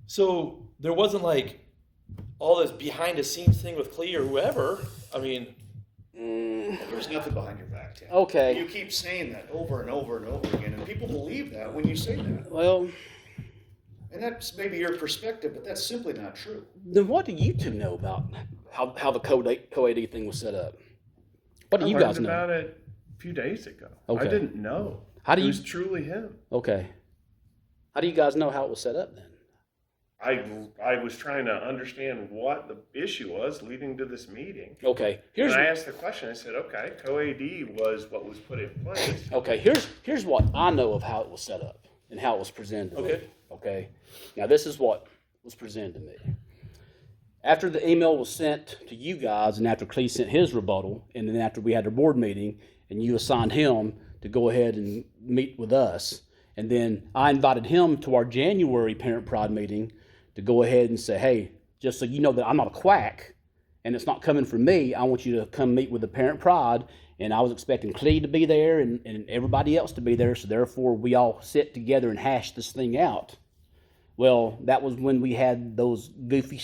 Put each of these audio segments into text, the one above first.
So there wasn't like all this behind the scenes thing with Clee or whoever. I mean, There's nothing behind your back, Tim. Okay. You keep saying that over and over and over again, and people believe that when you say that. Well, And that's maybe your perspective, but that's simply not true. then what do you two know about how the co-AD thing was set up? What do you learned guys know? about it a few days ago. Okay. I didn't know. How do it you- was truly him. Okay. How do you guys know how it was set up then? I was trying to understand what the issue was leading to this meeting. Okay. And I asked the question. I said, okay, co-AD was what was put in place. Here's what I know of how it was set up and how it was presented to me. Okay. Okay. Now this is what was presented to me. After the email was sent to you guys, and after Clee sent his rebuttal, and then after we had our board meeting, and you assigned him to go ahead and meet with us, and then I invited him to our January Parent Pride meeting to go ahead and say, hey, just so you know that I'm not a quack, and it's not coming from me, I want you to come meet with the Parent Pride, and I was expecting Clee to be there and everybody else to be there, so therefore we all sit together and hash this thing out. Well, that was when we had those goofy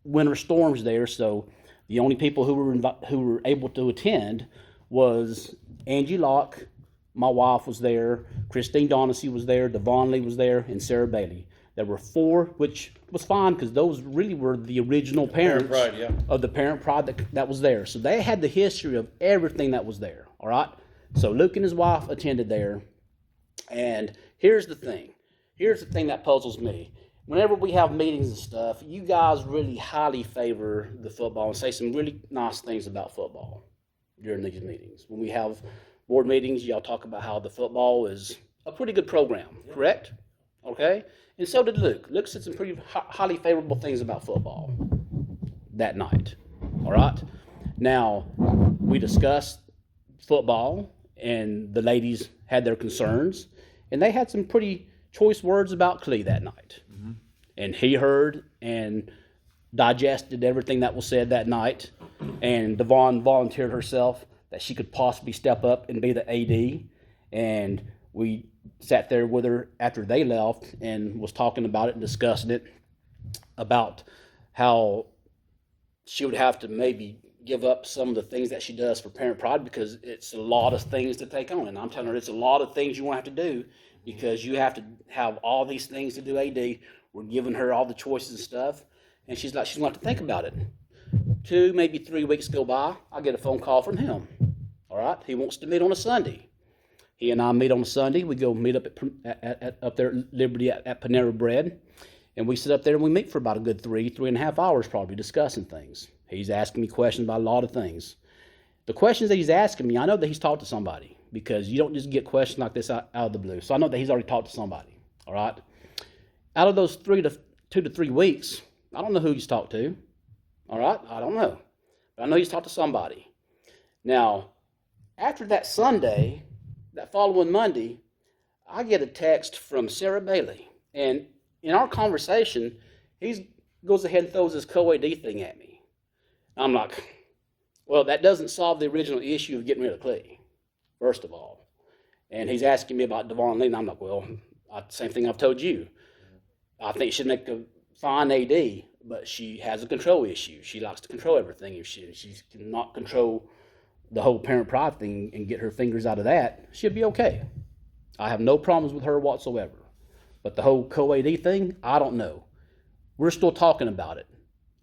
winter storms there, so the only people who were able to attend was Angie Locke, my wife was there, Christine Donacy was there, Devon Lee was there, and Sarah Bailey. There were 4, which was fine because those really were the original parents Pride, yeah. of the Parent Pride that was there. So they had the history of everything that was there, all right? So Luke and his wife attended there, and here's the thing. Here's the thing that puzzles me. Whenever we have meetings and stuff, you guys really highly favor the football and say some really nice things about football during these meetings. When we have board meetings, y'all talk about how the football is a pretty good program, correct? Okay? And so did Luke. Luke said some pretty highly favorable things about football that night, all right? Now, we discussed football, and the ladies had their concerns, and they had some pretty choice words about Clee that night. And he heard and digested everything that was said that night. And Devon volunteered herself that she could possibly step up and be the AD. And we sat there with her after they left and was talking about it and discussing it about how she would have to maybe give up some of the things that she does for Parent Pride because it's a lot of things to take on. And I'm telling her it's a lot of things you won't have to do because you have to have all these things to do AD. We're giving her all the choices and stuff, and she's like, she's going to have to think about it. 2, maybe 3 weeks go by, I get a phone call from him. All right, he wants to meet on a Sunday. He and I meet on a Sunday. We go meet up up there at Liberty at Panera Bread, and we sit up there and we meet for about a good 3.5 hours, probably discussing things. He's asking me questions about a lot of things. The questions that he's asking me, I know that he's talked to somebody because you don't just get questions like this out of the blue. So I know that he's already talked to somebody. All right. Out of those 2 to 3 weeks, I don't know who he's talked to. All right, I don't know. But I know he's talked to somebody. Now, after that Sunday, that following Monday, I get a text from Sarah Bailey. And in our conversation, he goes ahead and throws this co-AD thing at me. I'm like, well, that doesn't solve the original issue of getting rid of Clee, first of all. And he's asking me about Devon Lee, and I'm like, well, same thing I've told you. I think she'd make a fine AD, but she has a control issue. She likes to control everything. If she cannot control the whole Parent Pride thing and get her fingers out of that, she'll be okay. I have no problems with her whatsoever. But the whole co-AD thing, I don't know. We're still talking about it,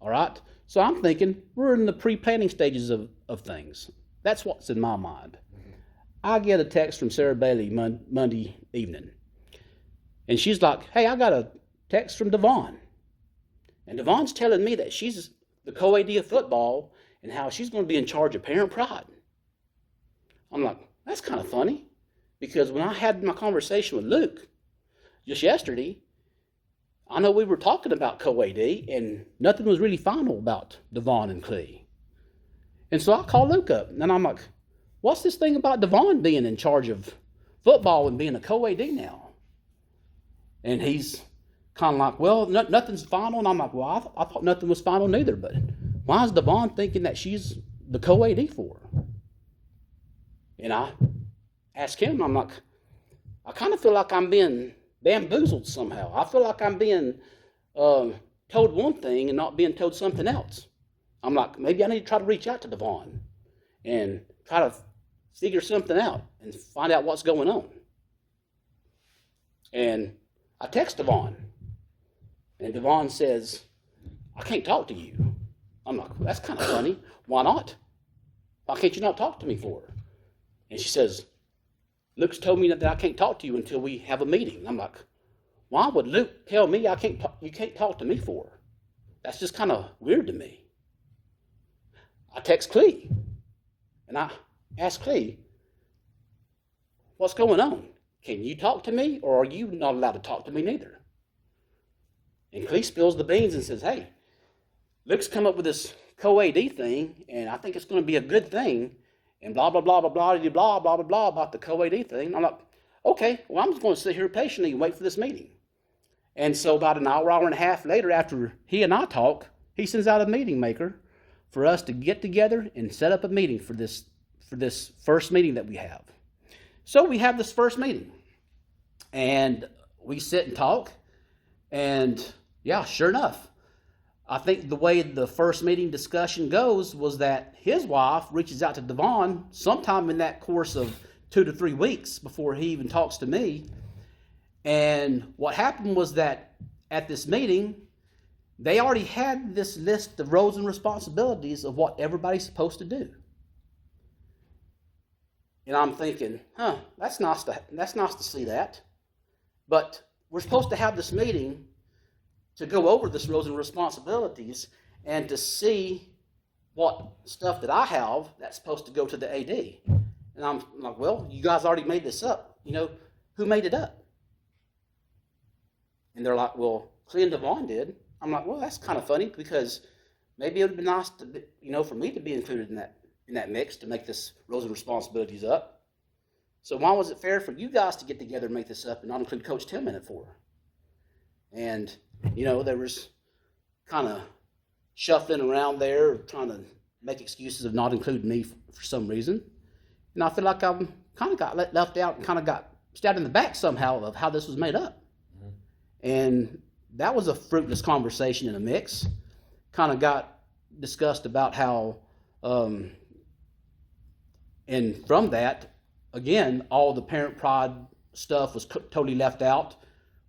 all right? So I'm thinking we're in the pre-planning stages of things. That's what's in my mind. I get a text from Sarah Bailey Monday evening, and she's like, hey, I got a text from Devon. And Devon's telling me that she's the co-AD of football and how she's going to be in charge of Parent Pride. I'm like, that's kind of funny. Because when I had my conversation with Luke just yesterday, I know we were talking about co-AD and nothing was really final about Devon and Clee. And so I called Luke up and I'm like, what's this thing about Devon being in charge of football and being a co-AD now? And he's kind of like, well, nothing's final. And I'm like, well, I thought nothing was final neither, but why is Devon thinking that she's the co-AD for? And I asked him, I'm like, I kind of feel like I'm being bamboozled somehow. I feel like I'm being told one thing and not being told something else. I'm like, maybe I need to try to reach out to Devon and try to figure something out and find out what's going on. And I text Devon, and Devon says, I can't talk to you. I'm like, well, that's kind of funny. Why not? Why can't you not talk to me for? And she says, Luke's told me that I can't talk to you until we have a meeting. I'm like, why would Luke tell me you can't talk to me for? That's just kind of weird to me. I text Clee, and I ask Clee, what's going on? Can you talk to me, or are you not allowed to talk to me neither? And Clee spills the beans and says, hey, Luke's come up with this co-AD thing, and I think it's going to be a good thing, and blah, blah, blah, blah, blah, blah, blah, blah, blah, blah, about the co-AD thing. And I'm like, okay, well, I'm just going to sit here patiently and wait for this meeting. And so about an hour, hour and a half later, after he and I talk, he sends out a meeting maker for us to get together and set up a meeting for this first meeting that we have. So we have this first meeting, and we sit and talk, and yeah, sure enough, I think the way the first meeting discussion goes was that his wife reaches out to Devon sometime in that course of 2 to 3 weeks before he even talks to me. And what happened was that at this meeting, they already had this list of roles and responsibilities of what everybody's supposed to do. And I'm thinking, that's nice to see that. But we're supposed to have this meeting to go over this roles and responsibilities and to see what stuff that I have that's supposed to go to the AD. And I'm like, well, you guys already made this up. Who made it up? And they're like, well, Clee and Devon did. I'm like, well, that's kind of funny because maybe it would be nice to, for me to be included in that mix to make this roles and responsibilities up. So why was it fair for you guys to get together and make this up and not include Coach Tim in it for? And, there was kind of shuffling around there, trying to make excuses of not including me for some reason. And I feel like I kind of got left out and kind of got stabbed in the back somehow of how this was made up. Mm-hmm. And that was a fruitless conversation in a mix. Kind of got discussed about how, and from that, again, all the parent pride stuff was totally left out,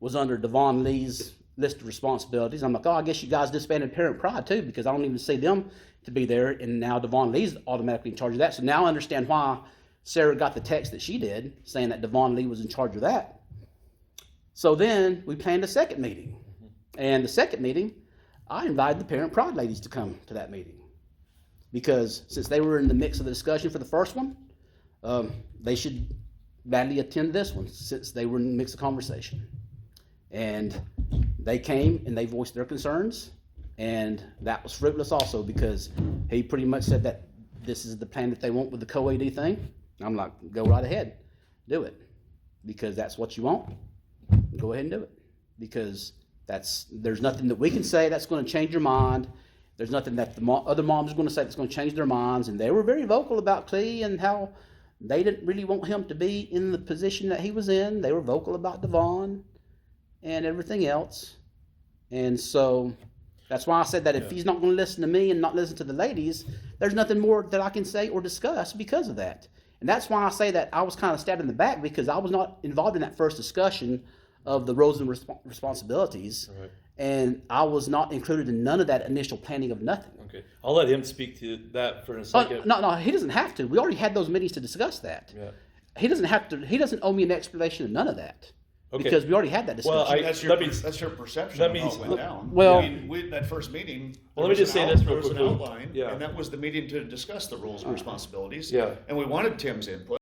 was under Devon Lee's list of responsibilities. I'm like, I guess you guys disbanded parent pride too, because I don't even see them to be there, and now Devon Lee's automatically in charge of that. So now I understand why Sarah got the text that she did, saying that Devon Lee was in charge of that. So then we planned a second meeting. And the second meeting, I invited the parent pride ladies to come to that meeting. Because since they were in the mix of the discussion for the first one, they should badly attend this one since they were in the mix of conversation. And they came and they voiced their concerns, and that was fruitless also because he pretty much said that this is the plan that they want with the co-AD thing. I'm like, go right ahead, do it, because that's what you want. Go ahead and do it, because there's nothing that we can say that's going to change your mind. There's nothing that the other moms are going to say that's going to change their minds. And they were very vocal about Clee and how they didn't really want him to be in the position that he was in. They were vocal about Devon and everything else. And so that's why I said that if he's not going to listen to me and not listen to the ladies, there's nothing more that I can say or discuss because of that. And that's why I say that I was kind of stabbed in the back, because I was not involved in that first discussion of the roles and responsibilities. Right. And I was not included in none of that initial planning of nothing. Okay, I'll let him speak to that for a second. No, he doesn't have to. We already had those meetings to discuss that. Yeah. He doesn't have to. He doesn't owe me an explanation of none of that. Okay. Because we already had that discussion. Well, that's your perception of how it went down. Well, that first meeting. Well, let me just say this real quick. There was an outline, and that was the meeting to discuss the roles and responsibilities. Yeah. And we wanted Tim's input.